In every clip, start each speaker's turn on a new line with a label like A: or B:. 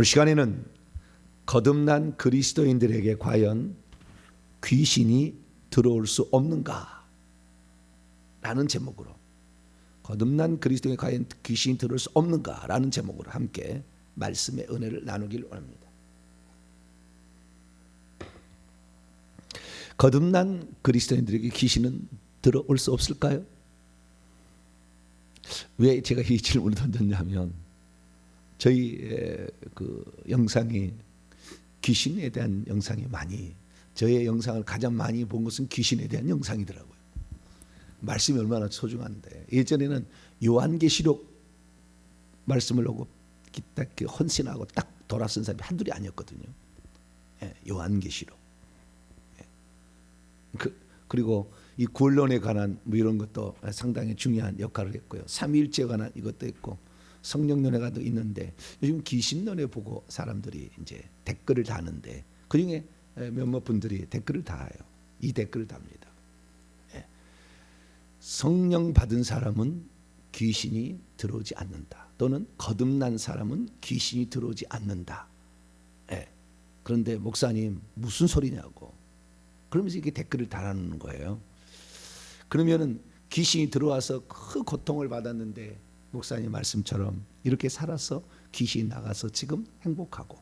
A: 이 시간에는 거듭난 그리스도인들에게 과연 귀신이 들어올 수 없는가? 라는 제목으로, 거듭난 그리스도인에게 과연 귀신이 들어올 수 없는가? 라는 제목으로 함께 말씀의 은혜를 나누길 원합니다. 거듭난 그리스도인들에게 귀신은 들어올 수 없을까요? 왜 제가 이 질문을 던졌냐면, 저희 그 영상이 귀신에 대한 영상이 많이, 저의 영상을 가장 많이 본 것은 귀신에 대한 영상이더라고요. 말씀이 얼마나 소중한데, 예전에는 요한계시록 말씀을 보고 딱 헌신하고 딱 돌아선 사람이 한둘이 아니었거든요. 요한계시록. 그리고 이 구원론에 관한 뭐 이런 것도 상당히 중요한 역할을 했고요. 삼위일체에 관한 이것도 있고, 성령론에가 또 있는데, 요즘 귀신론에 보고 사람들이 이제 댓글을 다는데, 그 중에 몇몇 분들이 댓글을 다해요. 이 댓글을 답니다. 성령 받은 사람은 귀신이 들어오지 않는다. 또는 거듭난 사람은 귀신이 들어오지 않는다. 그런데 목사님 무슨 소리냐고. 그러면서 이렇게 댓글을 달아놓는 거예요. 그러면은 귀신이 들어와서 큰 고통을 받았는데, 목사님 말씀처럼 이렇게 살아서 귀신이 나가서 지금 행복하고,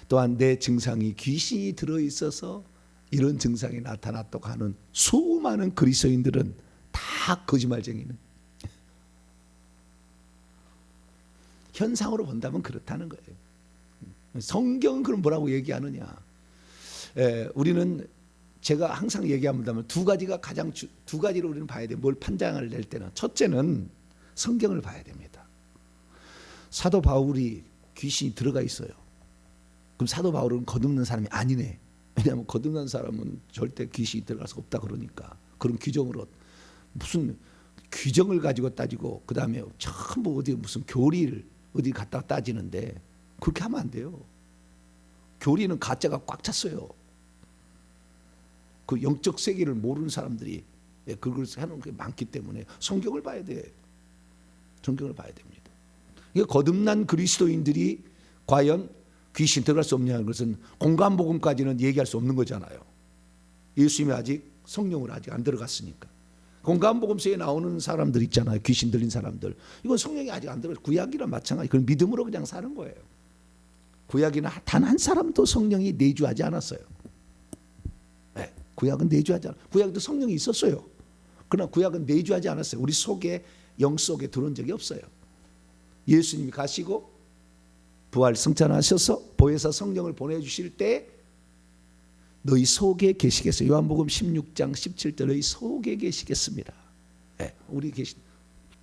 A: 또한 내 증상이 귀신이 들어있어서 이런 증상이 나타났다고 하는 수많은 그리스도인들은 다 거짓말쟁이는, 현상으로 본다면 그렇다는 거예요. 성경은 그럼 뭐라고 얘기하느냐? 우리는, 제가 항상 얘기합니다만, 두 가지로 우리는 봐야 돼. 뭘 판단을 낼 때는, 첫째는 성경을 봐야 됩니다. 사도 바울이 귀신이 들어가 있어요. 그럼 사도 바울은 거듭난 사람이 아니네. 왜냐하면 거듭난 사람은 절대 귀신이 들어갈 수 없다 그러니까. 그런 규정으로, 무슨 규정을 가지고 따지고, 그 다음에 전부 어디 무슨 교리를 어디 갖다가 따지는데, 그렇게 하면 안 돼요. 교리는 가짜가 꽉 찼어요. 그 영적 세계를 모르는 사람들이 그걸 하는 게 많기 때문에 성경을 봐야 돼. 성경을 봐야 됩니다. 이게 거듭난 그리스도인들이 과연 귀신 들어갈 수 없냐는 것은 공간복음까지는 얘기할 수 없는 거잖아요. 예수님이 아직 성령을 아직 안 들어갔으니까. 공간복음서에 나오는 사람들 있잖아요. 귀신 들린 사람들. 이건 성령이 아직 안 들어갔어요. 구약이랑 마찬가지. 그건 믿음으로 그냥 사는 거예요. 구약에는 단 한 사람도 성령이 내주하지 않았어요. 구약은 내주하지 않았어요. 구약도 성령이 있었어요. 그러나 구약은 내주하지 않았어요. 우리 속에, 영 속에 들어온 적이 없어요. 예수님이 가시고 부활 승천하셔서 보혜사 성령을 보내주실 때 너희 속에 계시겠어요. 요한복음 16장 17절 너희 속에 계시겠습니다. 우리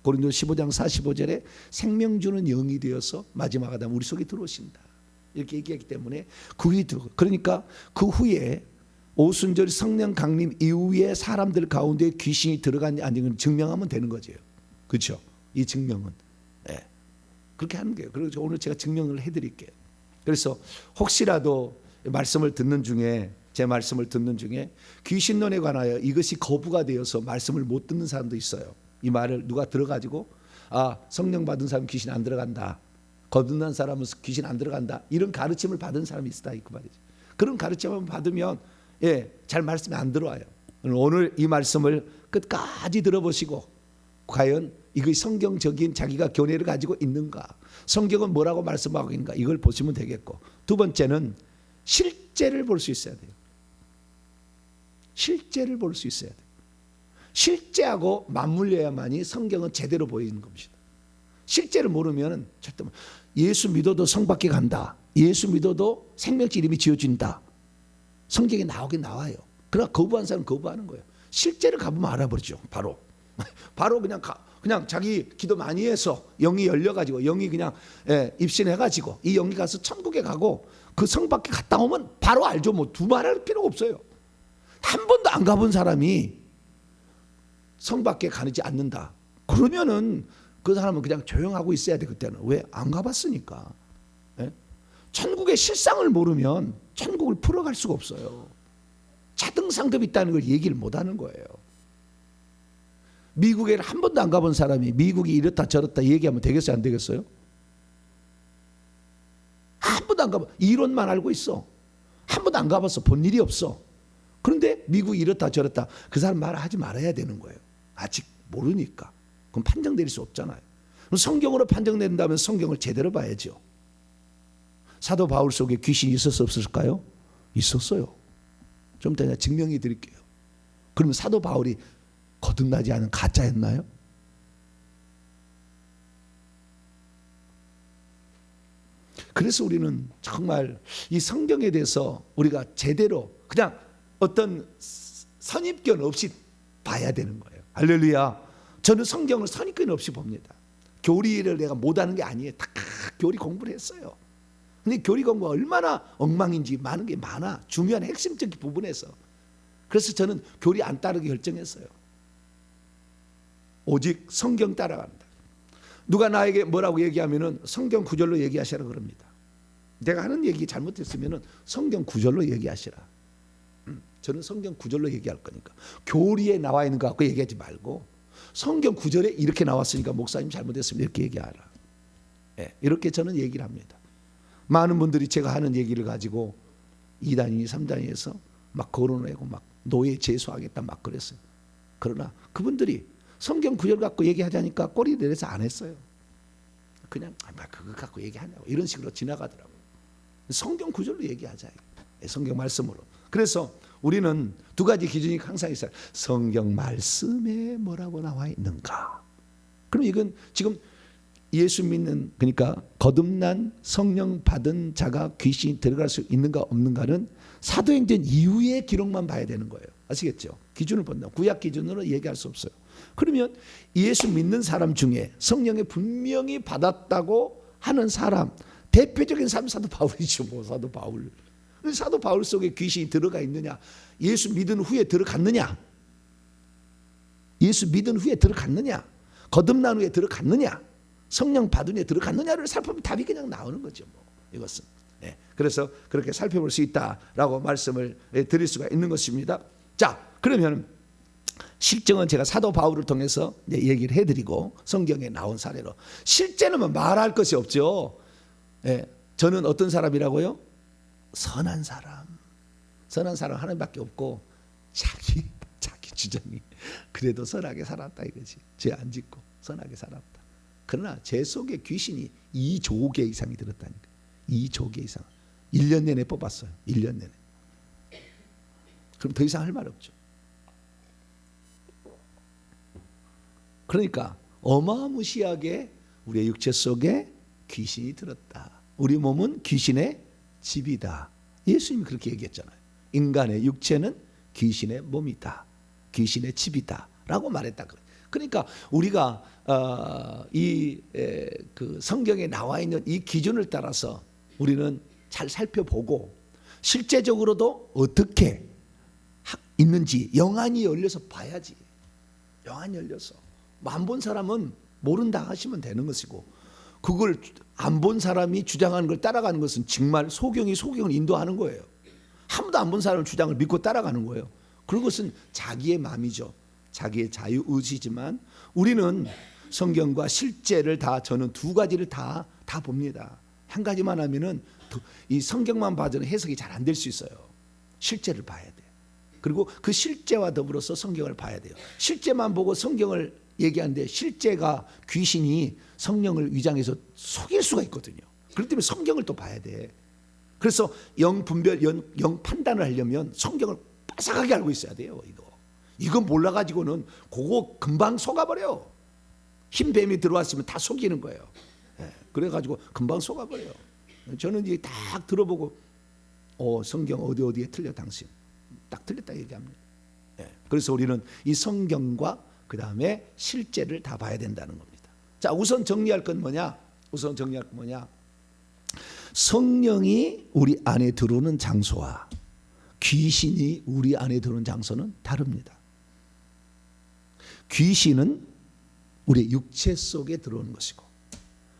A: 고린도 15장 45절에 생명 주는 영이 되어서 마지막 아담 우리 속에 들어오신다. 이렇게 얘기하기 때문에 그러니까 그 후에 오순절 성령 강림 이후에 사람들 가운데 귀신이 들어갔냐 아니면 증명하면 되는 거죠. 그렇죠? 이 증명은 그렇게 하는 거예요. 그래서 오늘 제가 증명을 해드릴게요. 그래서 혹시라도 말씀을 듣는 중에, 제 말씀을 듣는 중에 귀신론에 관하여 이것이 거부가 되어서 말씀을 못 듣는 사람도 있어요. 이 말을 누가 들어가지고 성령 받은 사람 귀신 안 들어간다, 거듭난 사람은 귀신 안 들어간다, 이런 가르침을 받은 사람이 있다 그 말이죠. 그런 가르침을 받으면 잘 말씀이 안 들어와요. 오늘 이 말씀을 끝까지 들어보시고 과연 이것이 성경적인 자기가 교례를 가지고 있는가, 성경은 뭐라고 말씀하고 있는가, 이걸 보시면 되겠고, 두 번째는 실제를 볼 수 있어야 돼요. 실제를 볼 수 있어야 돼요. 실제하고 맞물려야만이 성경은 제대로 보이는 겁니다. 실제를 모르면 절대 예수 믿어도 성 밖에 간다, 예수 믿어도 생명체 이름이 지어진다, 성경에 나오긴 나와요. 그러나 거부한 사람은 거부하는 거예요. 실제를 가보면 알아버리죠. 바로 그냥 자기 기도 많이 해서 영이 열려가지고, 영이 그냥 입신해가지고 이 영이 가서 천국에 가고 그 성 밖에 갔다 오면 바로 알죠. 뭐 두말할 필요가 없어요. 한 번도 안 가본 사람이 성 밖에 가지 않는다, 그러면은 그 사람은 그냥 조용하고 있어야 돼. 그때는 왜? 안 가봤으니까. 천국의 실상을 모르면 천국을 풀어갈 수가 없어요. 차등상급이 있다는 걸 얘기를 못하는 거예요. 미국에 한 번도 안 가본 사람이 미국이 이렇다 저렇다 얘기하면 되겠어요? 안 되겠어요? 한 번도 이론만 알고 있어. 한 번도 안 가봤어. 본 일이 없어. 그런데 미국이 이렇다 저렇다. 그 사람 말하지 말아야 되는 거예요. 아직 모르니까. 그럼 판정 내릴 수 없잖아요. 그럼 성경으로 판정 내린다면 성경을 제대로 봐야죠. 사도 바울 속에 귀신이 있었어 없었을까요? 있었어요. 좀 이따 증명해 드릴게요. 그러면 사도 바울이 거듭나지 않은 가짜였나요? 그래서 우리는 정말 이 성경에 대해서 우리가 제대로 그냥 어떤 선입견 없이 봐야 되는 거예요. 할렐루야. 저는 성경을 선입견 없이 봅니다. 교리를 내가 못하는 게 아니에요. 다 교리 공부를 했어요. 근데 교리 공부가 얼마나 엉망인지 많은 게 많아. 중요한 핵심적인 부분에서. 그래서 저는 교리 안 따르기 결정했어요. 오직 성경 따라간다. 누가 나에게 뭐라고 얘기하면은 성경 구절로 얘기하시라 그럽니다. 내가 하는 얘기 잘못했으면은 성경 구절로 얘기하시라. 저는 성경 구절로 얘기할 거니까 교리에 나와 있는 거 갖고 얘기하지 말고 성경 구절에 이렇게 나왔으니까 목사님 잘못했으면 이렇게 얘기하라. 네, 이렇게 저는 얘기를 합니다. 많은 분들이 제가 하는 얘기를 가지고 2단위, 3단위에서 막 거론하고 막 노예 제소하겠다 막 그랬어요. 그러나 그분들이 성경 구절 갖고 얘기하자니까 꼬리 내려서 안 했어요. 그냥 그거 갖고 얘기하냐고 이런 식으로 지나가더라고요. 성경 구절로 얘기하자. 성경 말씀으로. 그래서 우리는 두 가지 기준이 항상 있어요. 성경 말씀에 뭐라고 나와 있는가. 그럼 이건 지금 예수 믿는 그러니까 거듭난 성령 받은 자가 귀신이 들어갈 수 있는가 없는가는 사도행전 이후의 기록만 봐야 되는 거예요. 아시겠죠? 기준을 본다. 구약 기준으로 얘기할 수 없어요. 그러면 예수 믿는 사람 중에 성령에 분명히 받았다고 하는 사람 대표적인 사람 사도 바울이죠. 뭐 사도 바울. 사도 바울 속에 귀신이 들어가 있느냐? 예수 믿은 후에 들어갔느냐? 예수 믿은 후에 들어갔느냐? 거듭난 후에 들어갔느냐? 성령 받은 후에 들어갔느냐를 살펴보면 답이 그냥 나오는 거죠. 뭐 이것은. 네. 그래서 그렇게 살펴볼 수 있다라고 말씀을 드릴 수가 있는 것입니다. 자, 그러면 실정은 제가 사도 바울을 통해서 얘기를 해드리고 성경에 나온 사례로 실제는 뭐 말할 것이 없죠. 네. 저는 어떤 사람이라고요? 선한 사람. 선한 사람 하나님밖에 없고 자기 주장이 그래도 선하게 살았다 이거지. 죄 안 짓고 선하게 살았다. 그러나 제 속에 귀신이 2조 개 이상이 들었다니까. 2조 개 이상. 1년 내내 뽑았어요. 1년 내내. 그럼 더 이상 할 말 없죠. 그러니까 어마무시하게 우리의 육체 속에 귀신이 들었다. 우리 몸은 귀신의 집이다. 예수님이 그렇게 얘기했잖아요. 인간의 육체는 귀신의 몸이다. 귀신의 집이다. 라고 말했다. 그러니까 우리가 그 성경에 나와 있는 이 기준을 따라서 우리는 잘 살펴보고 실제적으로도 어떻게 있는지 영안이 열려서 봐야지. 영안이 열려서. 안 본 사람은 모른다 하시면 되는 것이고 그걸 안 본 사람이 주장하는 걸 따라가는 것은 정말 소경이 소경을 인도하는 거예요. 한 번도 안 본 사람의 주장을 믿고 따라가는 거예요. 그것은 자기의 마음이죠. 자기의 자유의지지만 우리는 성경과 실제를 다 저는 두 가지를 다 봅니다. 한 가지만 하면은 이 성경만 봐서는 해석이 잘 안 될 수 있어요. 실제를 봐야 돼. 그리고 그 실제와 더불어서 성경을 봐야 돼요. 실제만 보고 성경을 얘기하는데 실제가 귀신이 성령을 위장해서 속일 수가 있거든요. 그렇기 때문에 성경을 또 봐야 돼. 그래서 영 분별, 영 판단을 하려면 성경을 빠삭하게 알고 있어야 돼요. 이거 몰라가지고는 그거 금방 속아버려요. 흰 뱀이 들어왔으면 다 속이는 거예요. 그래가지고 금방 속아버려요. 저는 이제 딱 들어보고 성경 어디에 틀려 당신. 딱 틀렸다 얘기합니다. 그래서 우리는 이 성경과 그 다음에 실제를 다 봐야 된다는 겁니다. 자, 우선 정리할 건 뭐냐? 성령이 우리 안에 들어오는 장소와 귀신이 우리 안에 들어오는 장소는 다릅니다. 귀신은 우리의 육체 속에 들어오는 것이고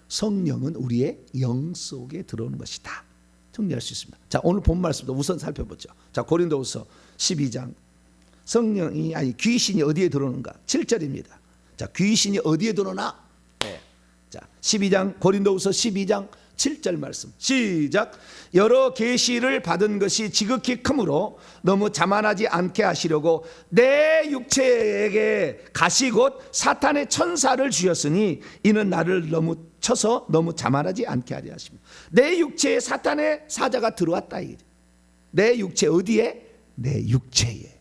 A: 성령은 우리의 영 속에 들어오는 것이다. 정리할 수 있습니다. 자, 오늘 본 말씀도 우선 살펴보죠. 자, 고린도후서 12장. 귀신이 어디에 들어오는가? 7절입니다. 자, 귀신이 어디에 들어오나? 자, 12장 고린도후서 12장 7절 말씀 시작. 여러 계시를 받은 것이 지극히 크므로 너무 자만하지 않게 하시려고 내 육체에게 가시 곧 사탄의 천사를 주셨으니 이는 나를 너무 쳐서 너무 자만하지 않게 하려 하십니다. 내 육체에 사탄의 사자가 들어왔다. 내 육체 어디에? 내 육체에.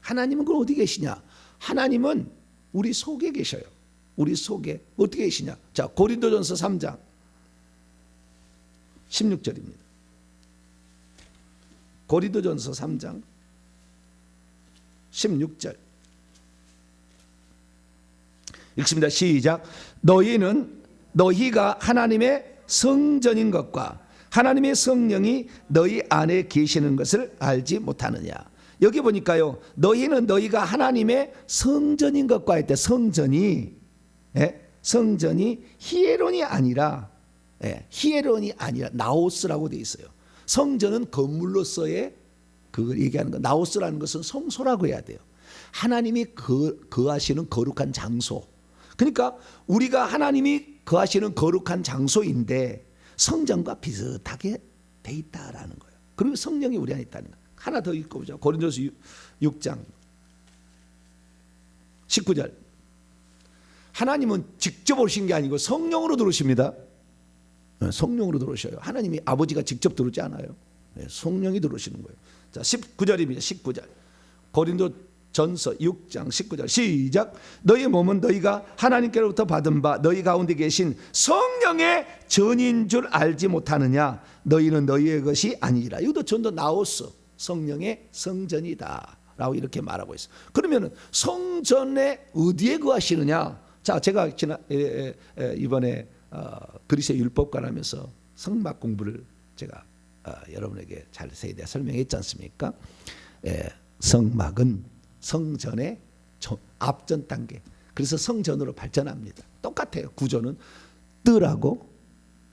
A: 하나님은 그럼 어디 계시냐? 하나님은 우리 속에 계셔요. 우리 속에 어떻게 계시냐? 자, 고린도전서 3장 16절입니다. 고린도전서 3장 16절 읽습니다. 시작. 너희가 하나님의 성전인 것과 하나님의 성령이 너희 안에 계시는 것을 알지 못하느냐. 여기 보니까요, 너희가 하나님의 성전인 것과 할 때 성전이 히에론이 아니라 히에론이 아니라 나오스라고 되어 있어요. 성전은 건물로서의 그걸 얘기하는 거. 나오스라는 것은 성소라고 해야 돼요. 하나님이 거하시는 거룩한 장소. 그러니까 우리가 하나님이 거하시는 거룩한 장소인데 성전과 비슷하게 돼 있다라는 거예요. 그리고 성령이 우리 안에 있다는 거예요. 하나 더 읽어보죠. 고린도서 6장 19절. 하나님은 직접 오신 게 아니고 성령으로 들어오십니다. 성령으로 들어오셔요. 하나님이 아버지가 직접 들어오지 않아요. 성령이 들어오시는 거예요. 자, 19절입니다. 19절. 고린도전서 6장 19절 시작. 너희 몸은 너희가 하나님께로부터 받은 바 너희 가운데 계신 성령의 전인 줄 알지 못하느냐. 너희는 너희의 것이 아니라. 이것도 전도 나오스 성령의 성전이다 라고 이렇게 말하고 있어요. 그러면 성전에 어디에 거하시느냐. 자, 제가 이번에 그리스의 율법관 하면서 성막 공부를 제가 여러분에게 자세히 설명했지 않습니까? 성막은 성전의 앞전 단계. 그래서 성전으로 발전합니다. 똑같아요. 구조는 뜰하고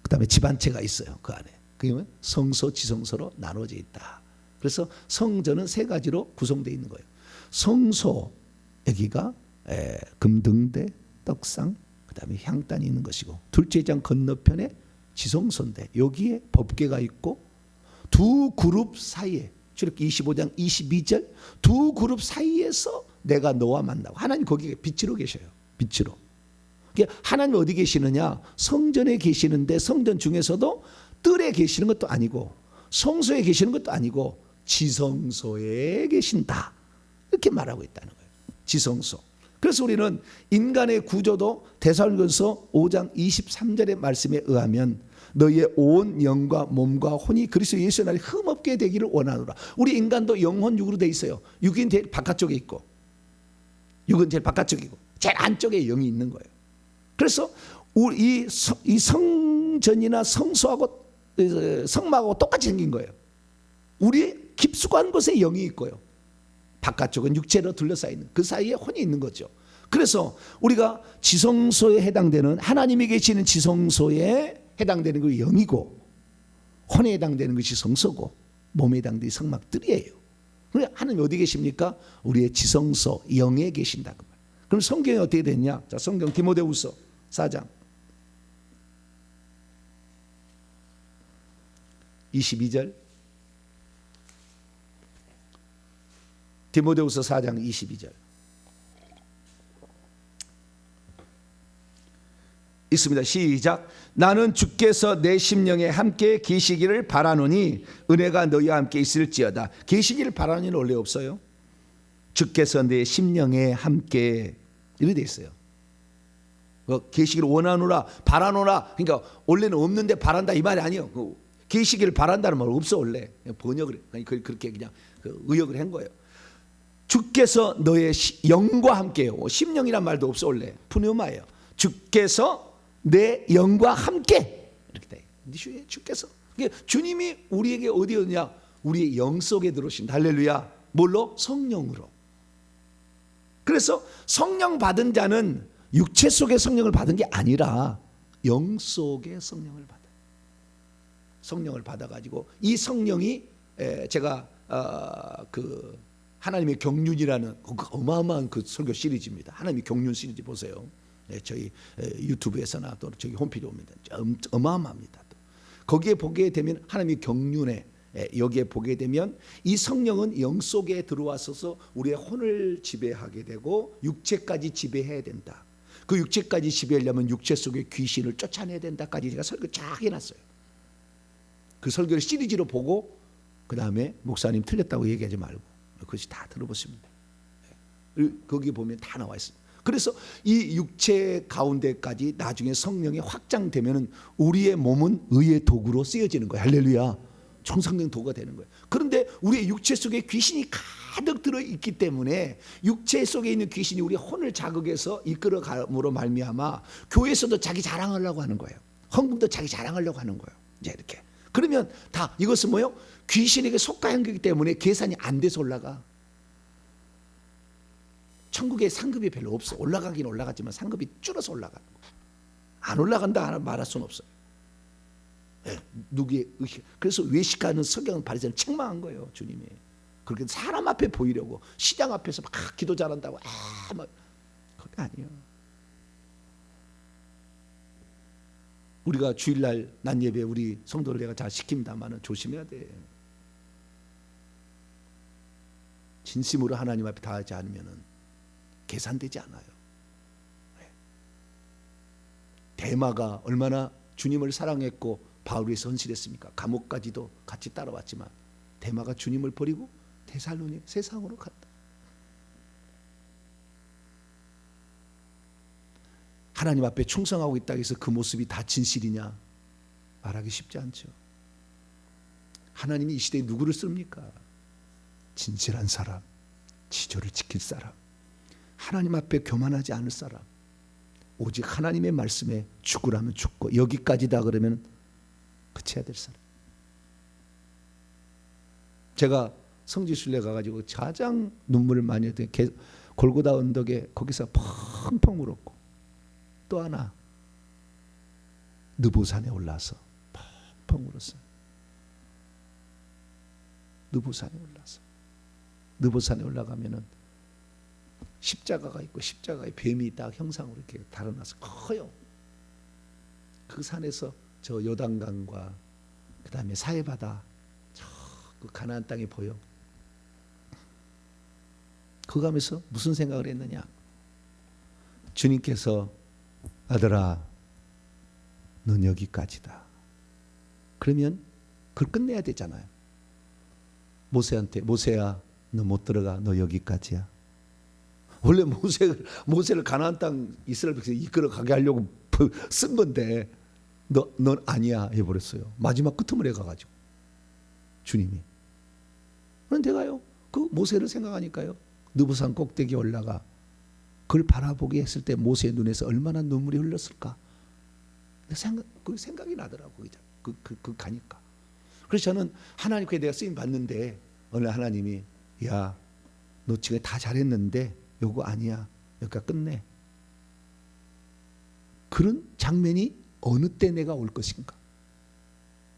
A: 그다음에 집 한 채가 있어요. 그 안에. 그러면 성소, 지성소로 나눠져 있다. 그래서 성전은 세 가지로 구성되어 있는 거예요. 성소, 여기가 금등대, 떡상, 그다음에 향단이 있는 것이고, 둘째 장 건너편에 지성소인데 여기에 법궤가 있고, 두 그룹 사이에 출애굽기 25장 22절 두 그룹 사이에서 내가 너와 만나고, 하나님 거기에 빛으로 계셔요. 빛으로. 그러니까 하나님 어디 계시느냐? 성전에 계시는데 성전 중에서도 뜰에 계시는 것도 아니고 성소에 계시는 것도 아니고 지성소에 계신다. 이렇게 말하고 있다는 거예요. 지성소. 그래서 우리는 인간의 구조도 데살로니가서 5장 23절의 말씀에 의하면 너희의 온 영과 몸과 혼이 그리스도 예수의 날에 흠없게 되기를 원하노라. 우리 인간도 영혼 육으로 돼 있어요. 육인 제일 바깥쪽에 있고, 육은 제일 바깥쪽이고 제일 안쪽에 영이 있는 거예요. 그래서 우리 이 성전이나 성소하고 성막하고 똑같이 생긴 거예요. 우리 깊숙한 곳에 영이 있고요, 바깥쪽은 육체로 둘러싸여 있는 그 사이에 혼이 있는 거죠. 그래서 우리가 지성소에 해당되는, 하나님이 계시는 지성소에 해당되는 것이 영이고, 혼에 해당되는 것이 성소고, 몸에 해당되는 성막들이에요. 그러니까 하나님 어디 계십니까? 우리의 지성소 영에 계신다 그 말. 그럼 성경이 어떻게 됐냐? 자, 성경 디모데후서 4장 22절. 디모데후서 4장 22절 있습니다. 시작. 나는 주께서 내 심령에 함께 계시기를 바라노니 은혜가 너희와 함께 있을지어다. 계시기를 바라노니는 원래 없어요. 주께서 내 심령에 함께 이렇게 돼 있어요. 계시기를 원하노라, 바라노라. 그러니까 원래는 없는데 바란다 이 말이 아니에요. 계시기를 바란다는 말 없어. 원래 번역을 그렇게 그냥 의역을 한 거예요. 주께서 너의 영과 함께요. 심령이란 말도 없어. 원래 푸뉴마예요. 주께서 내 영과 함께 이렇게 돼. 주께서. 주님이 우리에게 어디 오냐? 우리의 영 속에 들어오신다. 할렐루야. 뭘로? 성령으로. 그래서 성령 받은 자는 육체 속에 성령을 받은 게 아니라 영 속에 성령을 받아요. 성령을 받아가지고 이 성령이 제가 그 하나님의 경륜이라는 어마어마한 그 설교 시리즈입니다. 하나님의 경륜 시리즈 보세요. 저희 유튜브에서나 또 저희 홈페이지에 오면 어마어마합니다. 또 거기에 보게 되면 하나님의 경륜에 여기에 보게 되면 이 성령은 영 속에 들어와서 우리의 혼을 지배하게 되고 육체까지 지배해야 된다. 그 육체까지 지배하려면 육체 속의 귀신을 쫓아내야 된다까지 제가 설교 쫙 해놨어요. 그 설교를 시리즈로 보고 그 다음에 목사님 틀렸다고 얘기하지 말고 그것이 다 들어보시면 돼요. 거기 보면 다 나와 있습니다. 그래서 이 육체 가운데까지 나중에 성령이 확장되면은 우리의 몸은 의의 도구로 쓰여지는 거예요. 할렐루야. 총성령 도구가 되는 거예요. 그런데 우리의 육체 속에 귀신이 가득 들어 있기 때문에 육체 속에 있는 귀신이 우리 혼을 자극해서 이끌어감으로 말미암아 교회에서도 자기 자랑하려고 하는 거예요. 헌금도 자기 자랑하려고 하는 거예요. 이제 이렇게. 그러면 다 이것은 뭐예요? 귀신에게 속가한 거기 때문에 계산이 안 돼서 올라가. 천국에 상급이 별로 없어. 올라가긴 올라갔지만 상급이 줄어서 올라가는 거예요. 안 올라간다 말할 수는 없어요. 누구의 의식. 그래서 외식하는 서경 바리새인은 책망한 거예요. 주님이. 그렇게 사람 앞에 보이려고 시장 앞에서 막 기도 잘한다고 막 그게 아니에요. 우리가 주일날 낮 예배 우리 성도를 내가 잘 시킵니다만은 조심해야 돼. 진심으로 하나님 앞에 다하지 않으면은 계산되지 않아요. 대마가 얼마나 주님을 사랑했고 바울을 위해서 헌신했습니까? 감옥까지도 같이 따라왔지만 대마가 주님을 버리고 데살로니 세상으로 갔다. 하나님 앞에 충성하고 있다고 해서 그 모습이 다 진실이냐? 말하기 쉽지 않죠. 하나님이 이 시대에 누구를 씁니까? 진실한 사람, 지조를 지킬 사람, 하나님 앞에 교만하지 않을 사람, 오직 하나님의 말씀에 죽으라면 죽고 여기까지다 그러면 그쳐야 될 사람. 제가 성지순례 가가지고 가장 눈물을 많이 흘린 골고다 언덕에 거기서 펑펑 울었고 또 하나 느보산에 올라서 펑펑 울었어요. 느보산에 올라서 느보산에 올라가면은 십자가가 있고 십자가에 뱀이 딱 형상으로 이렇게 달아나서 커요. 그 산에서 저 요단강과 그 다음에 사해바다 저 그 가나안 땅이 보여. 그거 가면서 무슨 생각을 했느냐? 주님께서 아들아 넌 여기까지다. 그러면 그걸 끝내야 되잖아요. 모세한테 모세야 너 못 들어가. 너 여기까지야. 원래 모세를 가나안 땅 이스라엘 백성 이끌어 가게 하려고 쓴 건데 넌 아니야 해버렸어요. 마지막 끄트머리에 가가지고 주님이. 그런데 내가요 그 모세를 생각하니까요 느보산 꼭대기에 올라가 그걸 바라보게 했을 때 모세의 눈에서 얼마나 눈물이 흘렀을까. 그 생각이 나더라고. 그 가니까. 그래서 저는 하나님께 내가 쓰임 받는데 어느 하나님이 야 너 지금 다 잘했는데 요거 아니야. 여기가 끝내. 그런 장면이 어느 때 내가 올 것인가.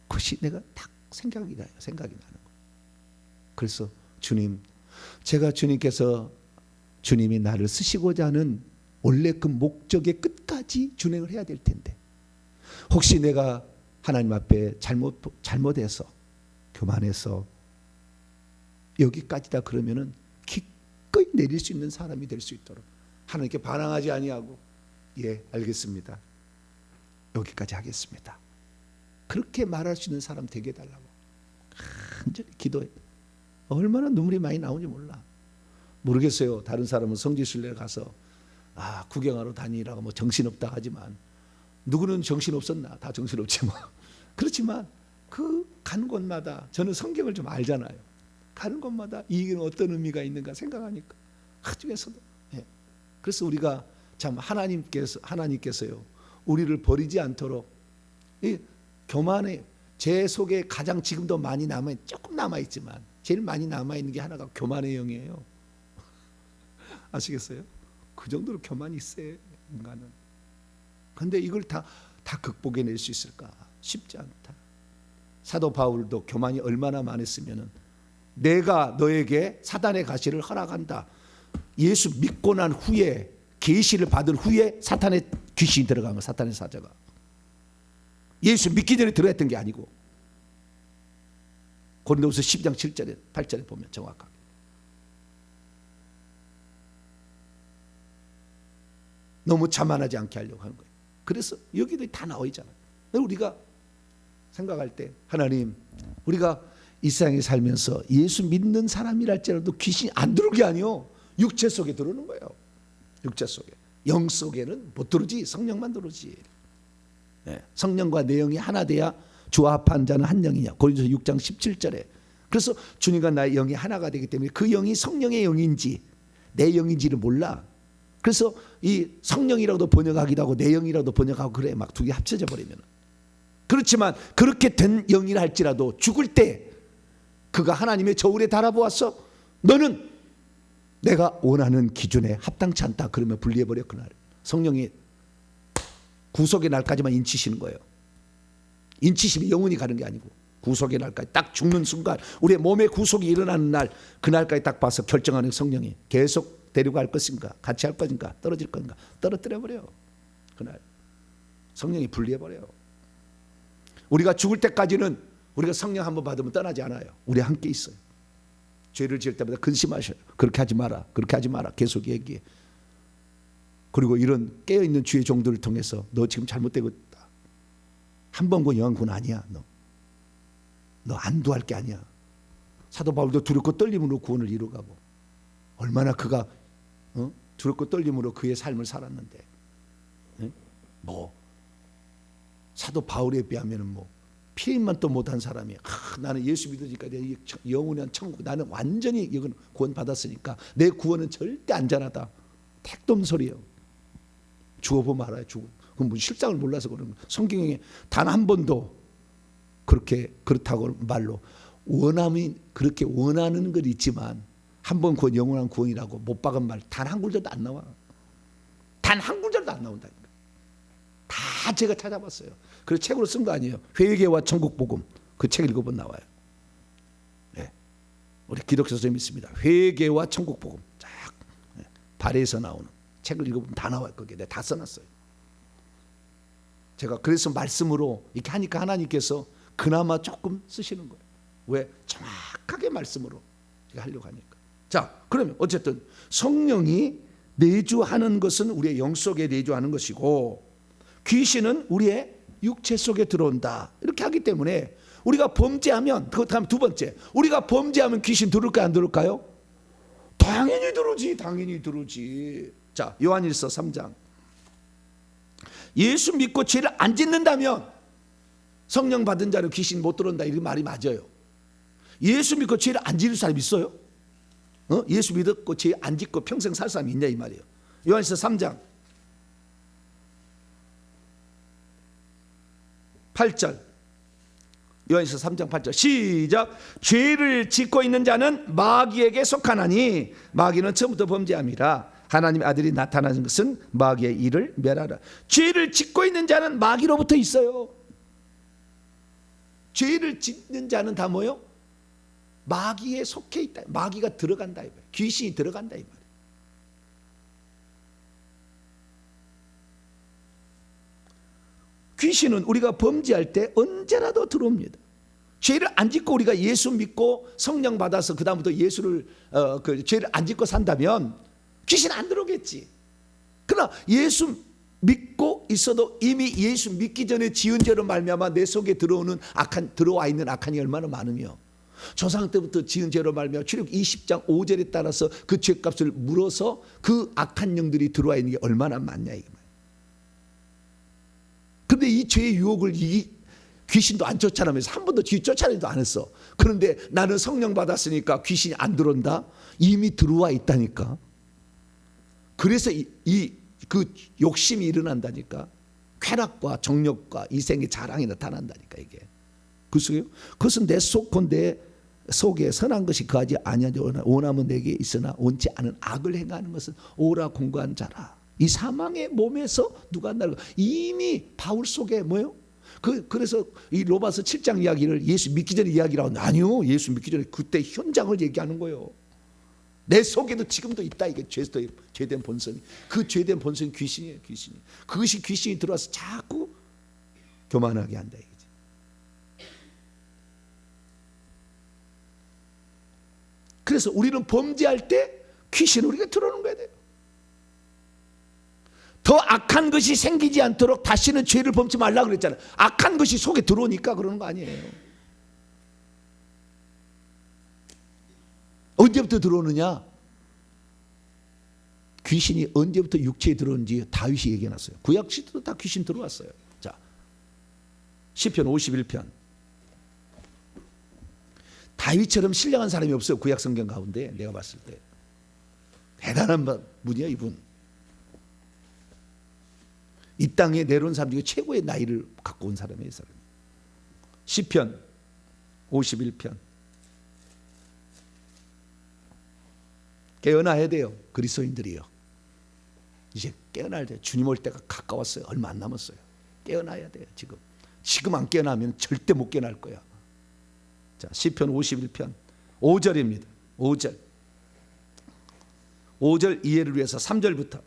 A: 그것이 내가 딱 생각이 나는 거예요. 그래서 주님, 제가 주님이 나를 쓰시고자 하는 원래 그 목적의 끝까지 준행을 해야 될 텐데 혹시 내가 하나님 앞에 잘못해서 교만해서 여기까지다 그러면은 기꺼이 내릴 수 있는 사람이 될 수 있도록 하나님께 반항하지 아니하고 예 알겠습니다. 여기까지 하겠습니다. 그렇게 말할 수 있는 사람 되게 해달라고 간절히 기도해. 얼마나 눈물이 많이 나오는지 모르겠어요. 다른 사람은 성지순례 가서 구경하러 다니라고 뭐 정신없다 하지만 누구는 정신없었나? 다 정신없지만 그렇지만 그 가는 곳마다 저는 성경을 좀 알잖아요. 가는 곳마다 이게 어떤 의미가 있는가 생각하니까 그중에서도 그래서 우리가 참 하나님께서요 우리를 버리지 않도록 이 교만에 제 속에 가장 지금도 많이 조금 남아있지만 제일 많이 남아있는 게 하나가 교만의 영이에요. 아시겠어요? 그 정도로 교만이 세 인간은. 그런데 이걸 다 극복해낼 수 있을까? 쉽지 않다. 사도 바울도 교만이 얼마나 많았으면 내가 너에게 사단의 가시를 허락한다. 예수 믿고 난 후에 계시를 받은 후에 사탄의 귀신이 들어간 거, 사탄의 사자가. 예수 믿기 전에 들어갔던 게 아니고. 고린도후서 10장 7절에 8절에 보면 정확하게. 너무 자만하지 않게 하려고 하는 거예요. 그래서 여기도 다 나와 있잖아요. 우리가 생각할 때 하나님, 우리가 이 세상에 살면서 예수 믿는 사람이랄지라도 귀신이 안 들어오는 게 아니요, 육체 속에 들어오는 거예요. 육체 속에. 영 속에는 못 들어오지, 성령만 들어오지. 네. 성령과 내 영이 하나 돼야 주와 합한 자는 한 영이냐, 고린도서 6장 17절에. 그래서 주님과 나의 영이 하나가 되기 때문에 그 영이 성령의 영인지 내 영인지를 몰라. 그래서 이 성령이라고도 번역하기도 하고 내 영이라고도 번역하고 그래, 막 두 개 합쳐져 버리면. 그렇지만 그렇게 된 영이라 할지라도 죽을 때 그가 하나님의 저울에 달아보았어, 너는 내가 원하는 기준에 합당치 않다, 그러면 분리해버려. 그날 성령이 구속의 날까지만 인치시는 거예요. 인치심이 영원히 가는 게 아니고 구속의 날까지 딱 죽는 순간, 우리의 몸의 구속이 일어나는 날, 그날까지 딱 봐서 결정하는 성령이 계속 데리고 갈 것인가, 같이 할 것인가, 떨어질 것인가, 떨어뜨려버려요. 그날 성령이 분리해버려요. 우리가 죽을 때까지는 우리가 성령 한번 받으면 떠나지 않아요. 우리 함께 있어요. 죄를 지을 때마다 근심하셔요. 그렇게 하지 마라, 그렇게 하지 마라, 계속 얘기해. 그리고 이런 깨어있는 주의 종들을 통해서 너 지금 잘못되고 있다, 한 번 군 영한 군 아니야, 너 안도할 게 아니야. 사도 바울도 두렵고 떨림으로 구원을 이루가고, 얼마나 그가 두렵고 떨림으로 그의 삶을 살았는데, 뭐 사도 바울에 비하면 뭐 피임만 또 못한 사람이, 나는 예수 믿으니까 내 영원한 천국, 나는 완전히 이건 구원 받았으니까 내 구원은 절대 안전하다, 택도 없는 소리예요. 죽어보면 알아요. 그건 뭐 실상을 몰라서 그러는 거예요. 성경에 단 한 번도 그렇다고 말로 원함이 그렇게 원하는 건 있지만 한 번 구원, 영원한 구원이라고 못 박은 말 단 한 구절도 안 나와. 단 한 구절도 안 나온다니까. 다 제가 찾아봤어요. 그래서 책으로 쓴 거 아니에요. 회개와 천국 복음, 그 책 읽어보면 나와요. 네. 우리 기독교 선생님 있습니다. 회개와 천국 복음 쫙 발에서 나오는 책을 읽어보면 다 나와요. 거기에 내가 다 써놨어요. 제가 그래서 말씀으로 이렇게 하니까 하나님께서 그나마 조금 쓰시는 거예요. 왜? 정확하게 말씀으로 하려고 하니까. 자, 그러면 어쨌든 성령이 내주하는 것은 우리의 영 속에 내주하는 것이고, 귀신은 우리의 육체 속에 들어온다, 이렇게 하기 때문에 우리가 범죄하면, 그 다음 두 번째, 우리가 범죄하면 귀신 들어올까요, 안 들어올까요? 당연히 들어오지, 당연히 들어오지. 자, 요한일서 3장. 예수 믿고 죄를 안 짓는다면 성령 받은 자는 귀신 못 들어온다, 이 말이 맞아요. 예수 믿고 죄를 안 짓는 사람 있어요? 예수 믿고 죄 안 짓고 평생 살 사람이 있냐, 이 말이에요. 요한일서 3장 8절. 요한일서 3장 8절 시작. 죄를 짓고 있는 자는 마귀에게 속하나니 마귀는 처음부터 범죄함이라 하나님의 아들이 나타나는 것은 마귀의 일을 멸하라. 죄를 짓고 있는 자는 마귀로부터 있어요. 죄를 짓는 자는 다 뭐요? 마귀에 속해 있다. 마귀가 들어간다, 이 말이에요. 귀신이 들어간다, 이 말이에요. 귀신은 우리가 범죄할 때 언제라도 들어옵니다. 죄를 안 짓고 우리가 예수 믿고 성령 받아서 그 다음부터 예수를 죄를 안 짓고 산다면 귀신 안 들어오겠지. 그러나 예수 믿고 있어도 이미 예수 믿기 전에 지은 죄로 말미암아 내 속에 들어와 있는 악한이 얼마나 많으며, 조상 때부터 지은 죄로 말미암아 출애굽 20장 5절에 따라서 그 죄값을 물어서 그 악한 영들이 들어와 있는 게 얼마나 많냐, 이거. 그런데 이 죄의 유혹을 이 귀신도 안 쫓아내면서 한 번도 귀 쫓아내지도 않았어. 그런데 나는 성령 받았으니까 귀신이 안 들어온다? 이미 들어와 있다니까. 그래서 그 욕심이 일어난다니까. 쾌락과 정욕과 이생의 자랑이 나타난다니까, 이게. 글쎄요. 그것은 내 속에 선한 것이 거하지 아니하지 원하면 내게 있으나 원치 않은 악을 행하는 것은 오라 공고한 자라. 이 사망의 몸에서 누가 나를, 이미 바울 속에 뭐요? 그래서 이 로마서 7장 이야기를 예수 믿기 전에 이야기라고 하는데, 아니요, 예수 믿기 전에 그때 현장을 얘기하는 거예요. 내 속에도 지금도 있다. 이게 죄된 본성이. 그 죄된 본성이 귀신이에요. 귀신이. 그것이 귀신이 들어와서 자꾸 교만하게 한다 이거지. 그래서 우리는 범죄할 때 귀신 우리가 들어오는 거야 돼요. 더 악한 것이 생기지 않도록 다시는 죄를 범치 말라 그랬잖아요. 악한 것이 속에 들어오니까 그러는 거 아니에요. 언제부터 들어오느냐? 귀신이 언제부터 육체에 들어오는지 다윗이 얘기해놨어요. 구약 시대도 다 귀신 들어왔어요. 자, 시편 51편. 다윗처럼 신령한 사람이 없어요. 구약 성경 가운데 내가 봤을 때. 대단한 분이야 이분. 이 땅에 내려온 사람 중에 최고의 나이를 갖고 온 사람이에요. 이 사람. 시편 51편. 깨어나야 돼요. 그리스도인들이요. 이제 깨어나야 돼요. 주님 올 때가 가까웠어요. 얼마 안 남았어요. 깨어나야 돼요. 지금 안 깨어나면 절대 못 깨어날 거야. 자, 시편 51편 5절입니다. 5절. 5절 이해를 위해서 3절부터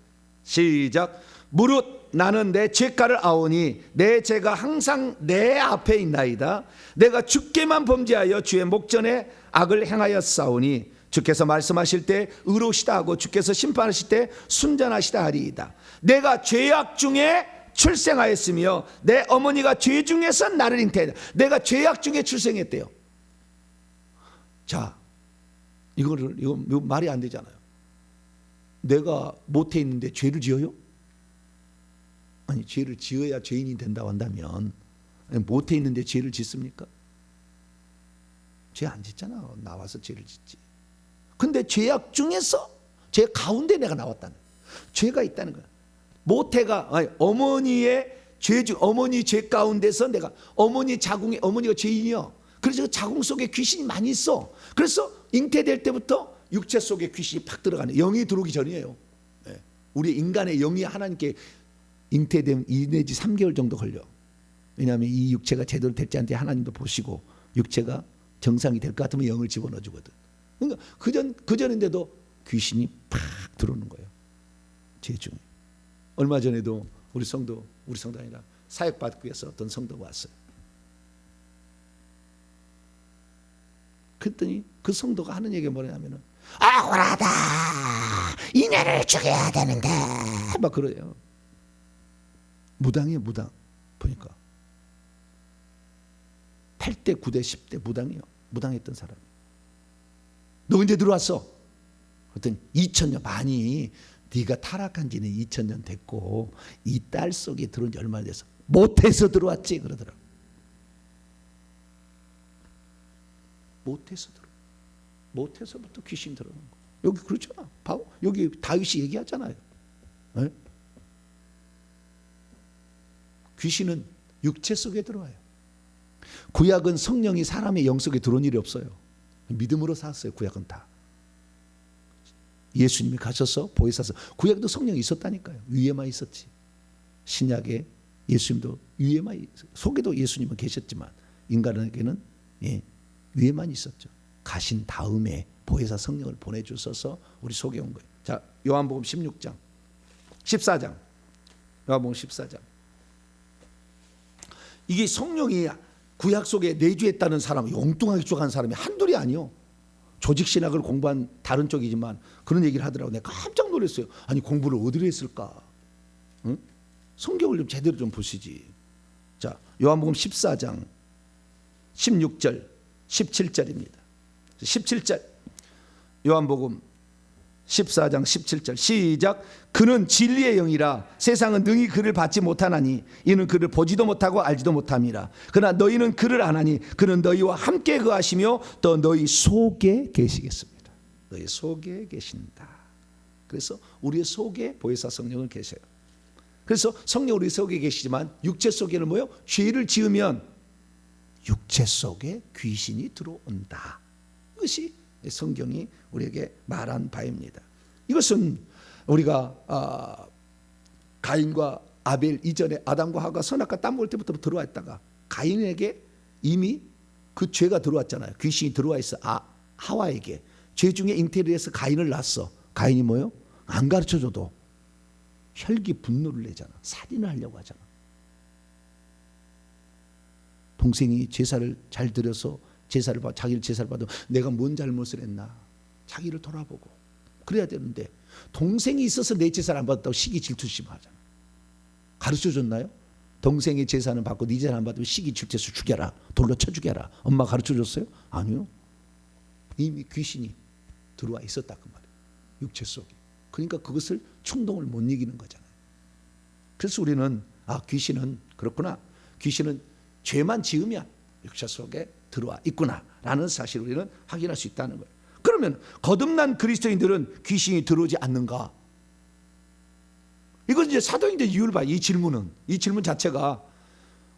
A: 시작. 무릇 나는 내 죄가를 아오니 내 죄가 항상 내 앞에 있나이다. 내가 주께만 범죄하여 주의 목전에 악을 행하였사오니 주께서 말씀하실 때 의로우시다 하고 주께서 심판하실 때 순전하시다 하리이다. 내가 죄악 중에 출생하였으며 내 어머니가 죄 중에서 나를 잉태했다. 내가 죄악 중에 출생했대요. 자, 이거 말이 안 되잖아요. 내가 모태 있는데 죄를 지어요? 아니, 죄를 지어야 죄인이 된다고 한다면 모태 있는데 죄를 짓습니까? 죄 안 짓잖아. 나와서 죄를 짓지. 근데 죄악 중에서 죄 가운데 내가 나왔다는 거야. 죄가 있다는 거야. 모태가 아니, 어머니의 죄 중 어머니 죄 가운데서 내가 어머니 자궁에 어머니가 죄인이요. 그래서 그 자궁 속에 귀신이 많이 있어. 그래서 잉태될 때부터 육체 속에 귀신이 팍 들어가네. 영이 들어오기 전이에요. 네. 우리 인간의 영이 하나님께 잉태되면 2 내지 3개월 정도 걸려. 왜냐하면 이 육체가 제대로 될지 안 될지 하나님도 보시고 육체가 정상이 될 것 같으면 영을 집어넣어 주거든. 그러니까 그전인데도 귀신이 팍 들어오는 거예요. 죄 중에. 얼마 전에도 우리 성도 아니라 사역받기 위해서 어떤 성도가 왔어요. 그랬더니 그 성도가 하는 얘기가 뭐냐면은 억울하다. 이내를 죽여야 되는데 막 그래요. 무당이에요. 무당. 보니까 8대 9대 10대 무당이요. 무당했던 사람. 너 언제 들어왔어? 그랬더니 2000년. 많이 네가 타락한 지는 2000년 됐고 이 딸 속에 들어온 지 얼마나 돼서 못해서 들어왔지 그러더라고. 못해서 들어. 못해서부터 귀신 들어오는 거. 여기 그렇잖아. 바로 여기 다윗이 얘기하잖아요. 네? 귀신은 육체 속에 들어와요. 구약은 성령이 사람의 영 속에 들어온 일이 없어요. 믿음으로 살았어요. 구약은 다. 예수님이 가셔서 보혜사서. 구약도 성령이 있었다니까요. 위에만 있었지. 신약에 예수님도 위에만 속에도 예수님은 계셨지만 인간에게는 위에만 있었죠. 가신 다음에 보혜사 성령을 보내주셔서 우리 속에 온 거예요. 자, 요한복음 16장 14장. 요한복음 14장. 이게 성령이 구약 속에 내주했다는 사람, 엉뚱하게 죽어간 사람이 한둘이 아니요. 조직신학을 공부한 다른 쪽이지만 그런 얘기를 하더라고. 내가 깜짝 놀랐어요. 아니 공부를 어디로 했을까? 응? 성경을 좀 제대로 좀 보시지. 자, 요한복음 14장 16절 17절입니다. 17절 요한복음 14장 17절 시작. 그는 진리의 영이라 세상은 능히 그를 받지 못하나니 이는 그를 보지도 못하고 알지도 못함이라. 그러나 너희는 그를 아나니 그는 너희와 함께 거하시며 또 너희 속에 계시겠습니다. 너희 속에 계신다. 그래서 우리 속에 보혜사 성령은 계셔요. 그래서 성령 우리 속에 계시지만 육체 속에는 뭐요? 죄를 지으면 육체 속에 귀신이 들어온다. 이것이 성경이 우리에게 말한 바입니다. 이것은 우리가 가인과 아벨 이전에 아담과 하가 선악과 따 먹을 때부터 들어와 있다가 가인에게 이미 그 죄가 들어왔잖아요. 귀신이 들어와 있어 하와에게. 죄 중에 잉태를 해서 가인을 낳았어. 가인이 뭐요? 안 가르쳐줘도 혈기 분노를 내잖아. 살인을 하려고 하잖아. 동생이 제사를 잘 드려서 자기를 제사를 받아 내가 뭔 잘못을 했나 자기를 돌아보고 그래야 되는데 동생이 있어서 내 제사를 안 받았다고 시기 질투심 하잖아. 가르쳐줬나요? 동생의 제사는 받고 네 제사 안 받으면 시기 질투해서 죽여라, 돌로 쳐 죽여라. 엄마 가르쳐줬어요? 아니요. 이미 귀신이 들어와 있었다 그 말이에요. 육체 속에. 그러니까 그것을 충동을 못 이기는 거잖아요. 그래서 우리는 귀신은 그렇구나. 귀신은 죄만 지으면 육체 속에 들어와 있구나라는 사실을 우리는 확인할 수 있다는 거예요. 그러면 거듭난 그리스도인들은 귀신이 들어오지 않는가? 이건 이제 사도행전 이유를 봐요. 이 질문 자체가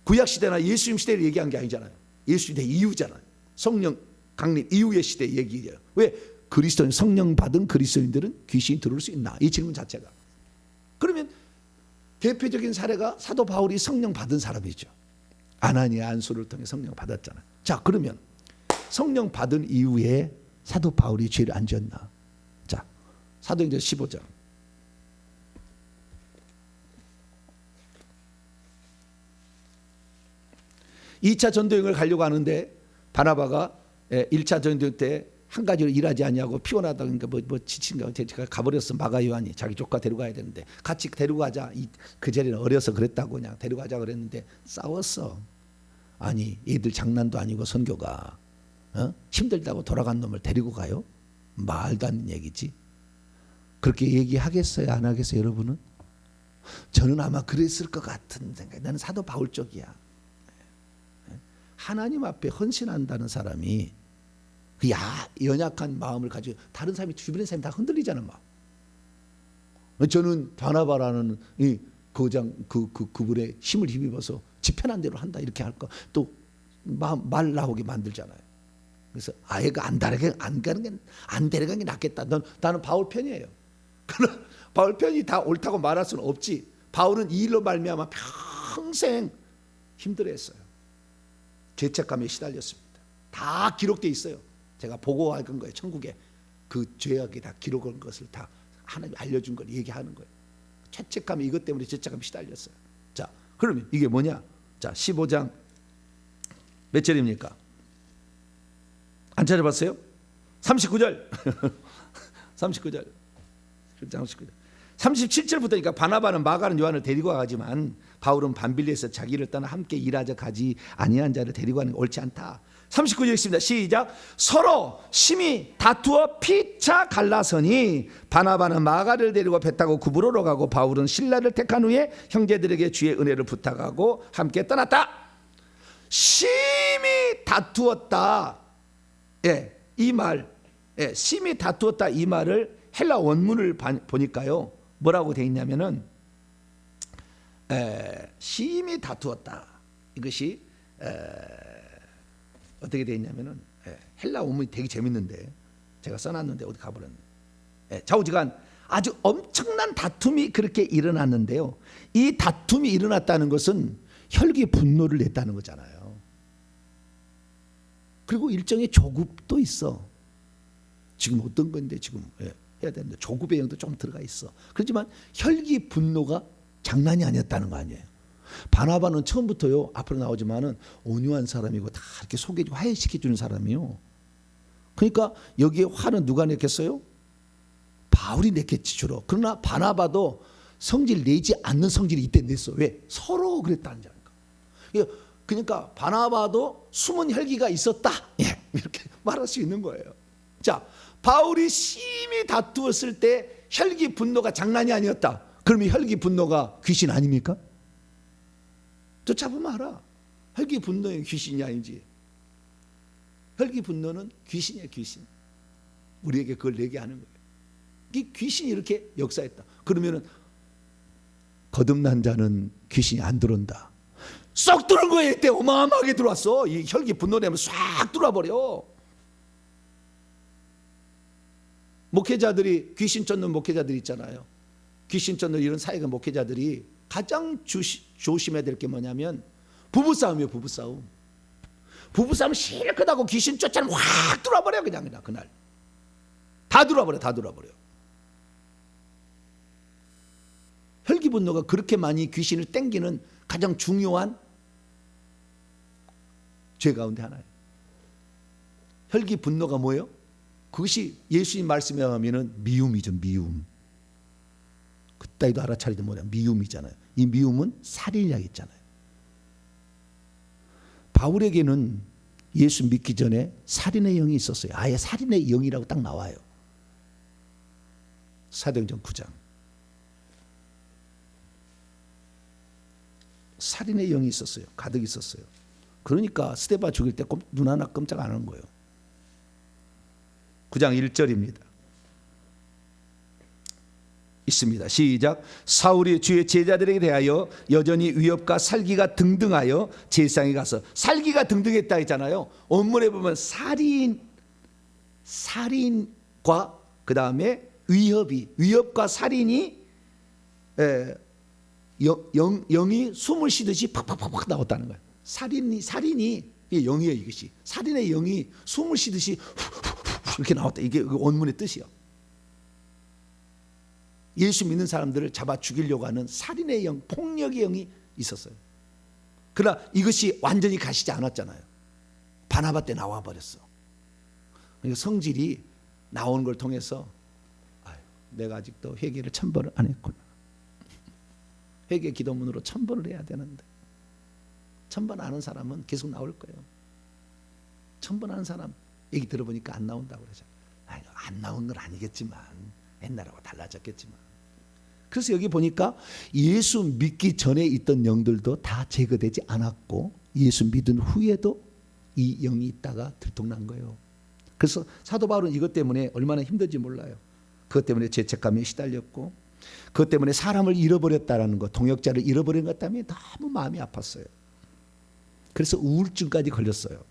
A: 구약 시대나 예수님 시대를 얘기한 게 아니잖아요. 예수 시대 이후잖아요. 성령 강림 이후의 시대 얘기예요. 왜? 그리스도인 성령 받은 그리스도인들은 귀신이 들어올 수 있나? 이 질문 자체가. 그러면 대표적인 사례가 사도 바울이 성령 받은 사람이죠. 아나니아 안수를 통해 성령 받았잖아요. 자, 그러면 성령 받은 이후에 사도 바울이 죄를 안 지었나? 자, 사도행전 15장. (2차) 전도여행을 가려고 하는데 바나바가 1차 전도여행 때 한 가지로 일하지 않냐고 피곤하다니까 뭐 지친가 제가 가버렸어. 마가 요한이 자기 조카 데려가야 되는데 같이 데려가자. 그 자리는 어려서 그랬다고 그냥 데려가자 그랬는데 싸웠어. 아니 애들 장난도 아니고 선교가 힘들다고 돌아간 놈을 데리고 가요? 말도 안 되는 얘기지. 그렇게 얘기하겠어요? 안 하겠어요? 여러분은? 저는 아마 그랬을 것 같은 생각이. 나는 사도 바울 쪽이야. 하나님 앞에 헌신한다는 사람이 그 연약한 마음을 가지고 다른 사람이 주변의 사람이 다 흔들리잖아 막. 저는 바나바라는 이 거장 그분의 힘을 힘입어서 지 편한 대로 한다 이렇게 할까 또 말 나오게 만들잖아요. 그래서 아예가 안 데려가는 게 낫겠다. 나는 바울 편이에요. 그러나 바울 편이 다 옳다고 말할 수는 없지. 바울은 이 일로 말미암아 평생 힘들어했어요. 죄책감에 시달렸습니다. 다 기록돼 있어요. 제가 보고할 거예요. 천국에 그 죄악이 다 기록한 것을 다 하나님 알려준 걸 얘기하는 거예요. 죄책감이 이것 때문에 죄책감에 시달렸어요. 자, 그러면 이게 뭐냐? 자, 15장 몇 절입니까? 안 찾아봤어요? 39절. 39절. 39절. 37절부터니까 바나바는 마가는 요한을 데리고 가지만 바울은 반빌리에서 자기를 떠나 함께 일하자 가지 아니한 자를 데리고 가는 게 옳지 않다. 39절 있습니다. 시작. 서로 심히 다투어 피차 갈라서니 바나바는 마가를 데리고 배 타고 구브로로 가고 바울은 실라를 택한 후에 형제들에게 주의 은혜를 부탁하고 함께 떠났다. 심히 다투었다. 이 말, 심히 다투었다 이 말을 헬라 원문을 보니까요 뭐라고 돼 있냐면은 심히 다투었다. 이것이 어떻게 돼 있냐면은 헬라 원문이 되게 재밌는데 제가 써놨는데 어디 가버렸네. 좌우지간 아주 엄청난 다툼이 그렇게 일어났는데요. 이 다툼이 일어났다는 것은 혈기 분노를 냈다는 거잖아요. 그리고 일종의 조급도 있어. 지금 어떤 건데 지금 해야 되는데 조급의 영도 좀 들어가 있어. 그렇지만 혈기 분노가 장난이 아니었다는 거 아니에요. 바나바는 처음부터요 앞으로 나오지만은 온유한 사람이고 다 이렇게 속여주고 화해시켜주는 사람이요. 그러니까 여기에 화는 누가 냈겠어요? 바울이 냈겠지 주로. 그러나 바나바도 성질 내지 않는 성질이 이때 냈어. 왜? 서로 그랬다는 거니까. 그러니까 바나바도 숨은 혈기가 있었다. 이렇게 말할 수 있는 거예요. 자, 바울이 심히 다투었을 때 혈기 분노가 장난이 아니었다. 그러면 혈기 분노가 귀신 아닙니까? 쫓아보면 알아. 혈기 분노의 귀신이 아닌지. 혈기 분노는 귀신이야 귀신. 우리에게 그걸 얘기하는 거예요. 이 귀신이 이렇게 역사했다. 그러면은 거듭난 자는 귀신이 안 들어온다. 쏙 들어온 거예요. 이때 어마어마하게 들어왔어. 이 혈기 분노 되면 싹 들어와버려. 목회자들이 귀신 쫓는 목회자들이 있잖아요. 귀신 쫓는 이런 사회가 목회자들이 가장 조심해야 될 게 뭐냐면 부부싸움이에요. 부부싸움 실컷하고 귀신 쫓아면 확 들어와버려 그냥 그날. 다 들어와 버려. 혈기 분노가 그렇게 많이 귀신을 땡기는 가장 중요한 죄 가운데 하나예요. 혈기 분노가 뭐예요? 그것이 예수님 말씀에 하면은 미움이죠. 미움. 그따위도 알아차리지 뭐냐. 미움이잖아요. 이 미움은 살인이라고 했잖아요. 바울에게는 예수 믿기 전에 살인의 영이 있었어요. 아예 살인의 영이라고 딱 나와요. 사도행전 9장. 살인의 영이 있었어요. 가득 있었어요. 그러니까 스데반 죽일 때 눈 하나 깜짝 안 하는 거예요. 9장 1절입니다. 있습니다. 시작. 사울이 주의 제자들에게 대하여 여전히 위협과 살기가 등등하여 제사장에 가서, 살기가 등등했다 했잖아요. 원문에 보면 살인과 그 다음에 위협과 살인이 영이 숨을 쉬듯이 팍팍팍팍 나왔다는 거예요. 살인이 영이에요. 이것이 살인의 영이 숨을 쉬듯이 이렇게 나왔다. 이게 원문의 뜻이요. 예수 믿는 사람들을 잡아 죽이려고 하는 살인의 영, 폭력의 영이 있었어요. 그러나 이것이 완전히 가시지 않았잖아요. 바나바 때 나와 버렸어. 그러니까 성질이 나오는 걸 통해서 내가 아직도 회개를 1000번을 안 했구나. 회개 기도문으로 1000번을 해야 되는데 1000번 아는 사람은 계속 나올 거예요. 1000번 아는 사람 얘기 들어보니까 안 나온다고 그러죠. 안 나온 건 아니겠지만 옛날하고 달라졌겠지만. 그래서 여기 보니까 예수 믿기 전에 있던 영들도 다 제거되지 않았고 예수 믿은 후에도 이 영이 있다가 들통난 거예요. 그래서 사도 바울은 이것 때문에 얼마나 힘든지 몰라요. 그것 때문에 죄책감에 시달렸고, 그것 때문에 사람을 잃어버렸다라는 것, 동역자를 잃어버린 것 때문에 너무 마음이 아팠어요. 그래서 우울증까지 걸렸어요.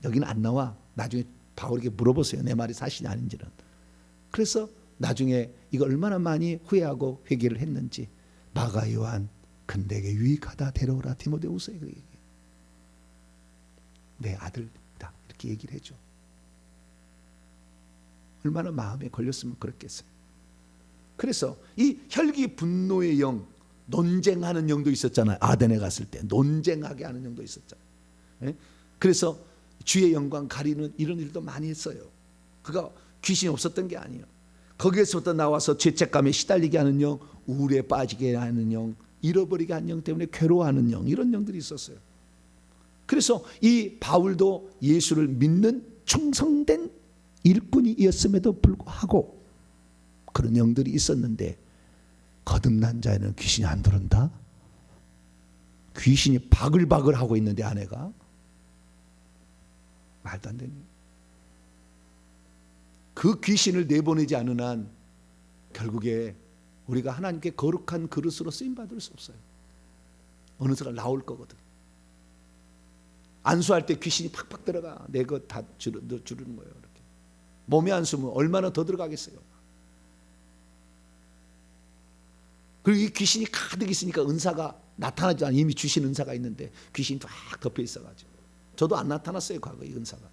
A: 여기는 안 나와. 나중에 바울에게 물어보세요. 내 말이 사실이 아닌지는. 그래서 나중에 이거 얼마나 많이 후회하고 회개를 했는지, 마가 요한 근대에게 유익하다 데려오라 디모데후서에 내 아들이다 이렇게 얘기를 해줘. 얼마나 마음에 걸렸으면 그랬겠어요. 그래서 이 혈기 분노의 영, 논쟁하는 영도 있었잖아요. 아덴에 갔을 때 논쟁하게 하는 영도 있었잖아요. 그래서 주의 영광 가리는 이런 일도 많이 했어요. 그가 귀신이 없었던 게 아니에요. 거기에서부터 나와서 죄책감에 시달리게 하는 영, 우울에 빠지게 하는 영, 잃어버리게 하는 영 때문에 괴로워하는 영, 이런 영들이 있었어요. 그래서 이 바울도 예수를 믿는 충성된 일꾼이었음에도 불구하고 그런 영들이 있었는데, 거듭난 자에는 귀신이 안 들어온다? 귀신이 바글바글 하고 있는데 아내가 말도 안 되니. 그 귀신을 내보내지 않은 한 결국에 우리가 하나님께 거룩한 그릇으로 쓰임받을 수 없어요. 어느 순간 나올 거거든. 안수할 때 귀신이 팍팍 들어가. 내 것 다 주르는 거예요. 이렇게. 몸에 안수면 얼마나 더 들어가겠어요. 그리고 이 귀신이 가득 있으니까 은사가 나타나지 않아. 이미 주신 은사가 있는데 귀신이 쫙 덮여 있어가지고. 저도 안 나타났어요, 과거에 은사가.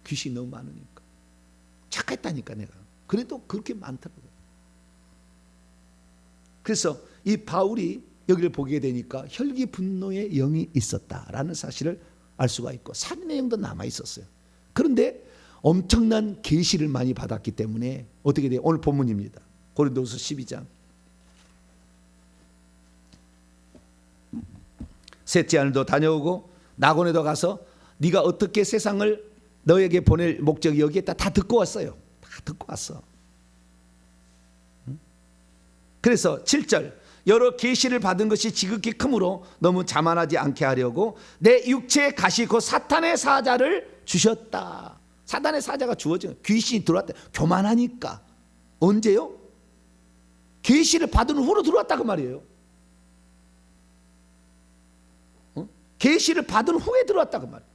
A: 귀신이 너무 많으니까. 착했다니까 내가. 그래도 그렇게 많더라고요. 그래서 이 바울이 여기를 보게 되니까 혈기 분노의 영이 있었다라는 사실을 알 수가 있고, 살인의 영도 남아 있었어요. 그런데 엄청난 계시를 많이 받았기 때문에 어떻게 돼요? 오늘 본문입니다. 고린도후서 12장. 셋째 하늘도 다녀오고 낙원에도 가서 네가 어떻게 세상을 너에게 보낼 목적이 여기에 다 듣고 왔어요. 다 듣고 왔어. 그래서 7절, 여러 계시를 받은 것이 지극히 크므로 너무 자만하지 않게 하려고 내 육체의 가시 곧 사탄의 사자를 주셨다. 사탄의 사자가 주어진 거예요. 귀신이 들어왔다. 교만하니까. 언제요? 계시를 받은 후로 들어왔다 그 말이에요. 계시를 받은 후에 들어왔다 그 말이에요.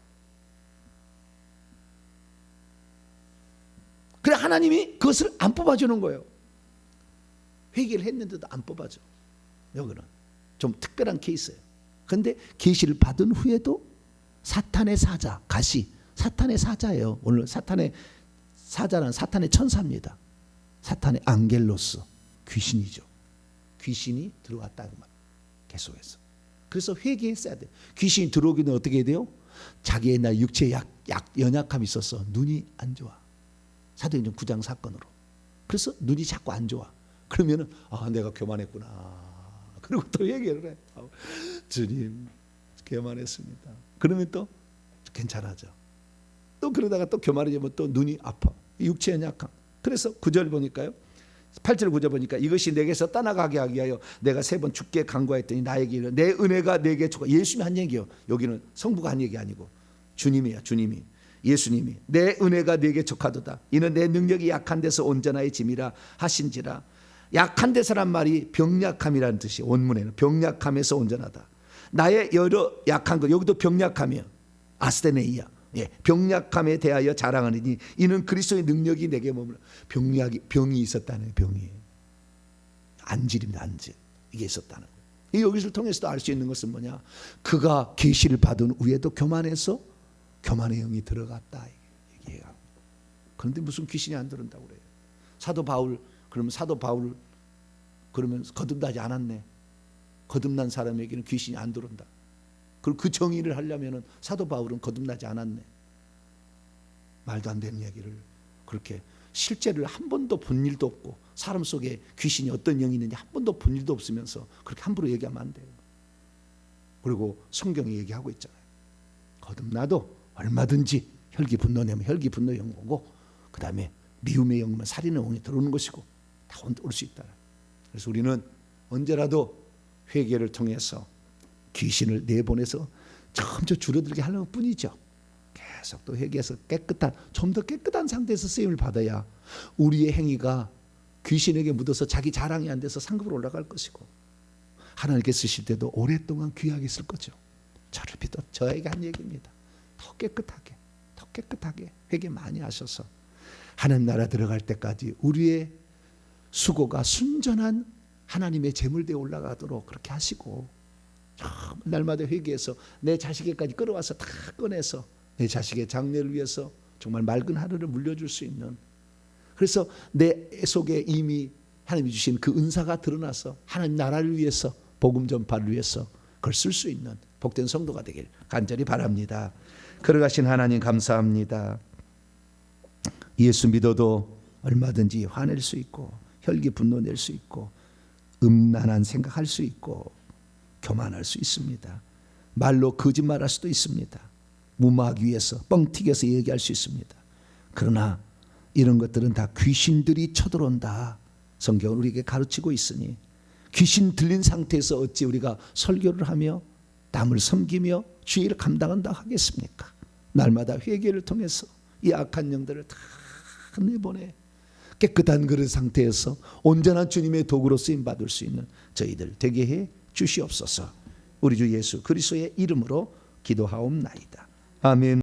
A: 그래 하나님이 그것을 안 뽑아주는 거예요. 회개를 했는데도 안 뽑아줘. 여기는 좀 특별한 케이스예요. 그런데 계시를 받은 후에도 사탄의 사자, 가시, 사탄의 사자예요. 오늘 사탄의 사자는 사탄의 천사입니다. 사탄의 앙겔로스, 귀신이죠. 귀신이 들어왔다는 말 계속해서. 그래서 회개했어야 돼요. 귀신이 들어오기는 어떻게 해야 돼요? 자기의 나 육체에 연약함이 있어서 눈이 안 좋아. 사도행전 9장 사건으로. 그래서 눈이 자꾸 안 좋아. 그러면은 내가 교만했구나. 그리고 또 얘기를 해. 주님 교만했습니다. 그러면 또 괜찮아져. 또 그러다가 또 교만해지면 또 눈이 아파. 육체 연약함. 그래서 9절 보니까요. 8절 9절 보니까 이것이 내게서 떠나가게 하기 위하여 내가 3번 주께 간구하였더니 나에게 이르 내 은혜가 내게 족하. 예수님이 한 얘기요. 여기는 성부가 한 얘기 아니고 주님이야. 주님이. 예수님이 내 은혜가 내게 족하도다. 이는 내 능력이 약한 데서 온전하의 짐이라 하신지라. 약한 데서란 말이 병약함이라는 뜻이 원문에는 병약함에서 온전하다. 나의 여러 약한 것 여기도 병약함이야. 아스테네이야. 예, 병약함에 대하여 자랑하느니 이는 그리스도의 능력이 내게 머물러. 병이 있었다는 병이 안질입니다. 안질. 이게 있었다는 거예요. 여기서 통해서도 알 수 있는 것은 뭐냐? 그가 계시를 받은 후에도 교만해서 교만의 영이 들어갔다. 얘기해요. 그런데 무슨 귀신이 안 들어온다고 그래요? 사도 바울 그러면 거듭나지 않았네. 거듭난 사람에게는 귀신이 안 들어온다. 그리고 그 정의를 하려면은 사도 바울은 거듭나지 않았네. 말도 안 되는 얘기를 그렇게 실제를 한 번도 본 일도 없고 사람 속에 귀신이 어떤 영이 있는지 한 번도 본 일도 없으면서 그렇게 함부로 얘기하면 안 돼요. 그리고 성경이 얘기하고 있잖아요. 거듭나도 얼마든지 혈기 분노 내면 혈기 분노 영 오고 그 다음에 미움의 영이면 살인의 영이 들어오는 것이고 다 올 수 있다. 그래서 우리는 언제라도 회개를 통해서 귀신을 내보내서 점점 줄어들게 하려는 뿐이죠. 계속 또 회개해서 좀 더 깨끗한 상태에서 쓰임을 받아야 우리의 행위가 귀신에게 묻어서 자기 자랑이 안 돼서 상급으로 올라갈 것이고 하나님께 쓰실 때도 오랫동안 귀하게 쓸 거죠. 저를 믿어 저에게 한 얘기입니다. 더 깨끗하게 회개 많이 하셔서 하나님 나라 들어갈 때까지 우리의 수고가 순전한 하나님의 제물되어 올라가도록 그렇게 하시고 날마다 회개해서 내 자식에까지 끌어와서 다 꺼내서 내 자식의 장래를 위해서 정말 맑은 하루를 물려줄 수 있는, 그래서 내 속에 이미 하나님이 주신 그 은사가 드러나서 하나님 나라를 위해서 복음 전파를 위해서 그걸 쓸 수 있는 복된 성도가 되길 간절히 바랍니다. 걸어가신 하나님 감사합니다. 예수 믿어도 얼마든지 화낼 수 있고 혈기 분노 낼 수 있고 음란한 생각할 수 있고 교만할 수 있습니다. 말로 거짓말할 수도 있습니다. 무마하기 위해서 뻥튀겨서 얘기할 수 있습니다. 그러나 이런 것들은 다 귀신들이 쳐들어온다. 성경은 우리에게 가르치고 있으니 귀신 들린 상태에서 어찌 우리가 설교를 하며 남을 섬기며 주의를 감당한다 하겠습니까? 날마다 회개를 통해서 이 악한 영들을 다 내보내 깨끗한 그런 상태에서 온전한 주님의 도구로 쓰임받을 수 있는 저희들 되게 해 주시옵소서. 우리 주 예수 그리스도의 이름으로 기도하옵나이다. 아멘.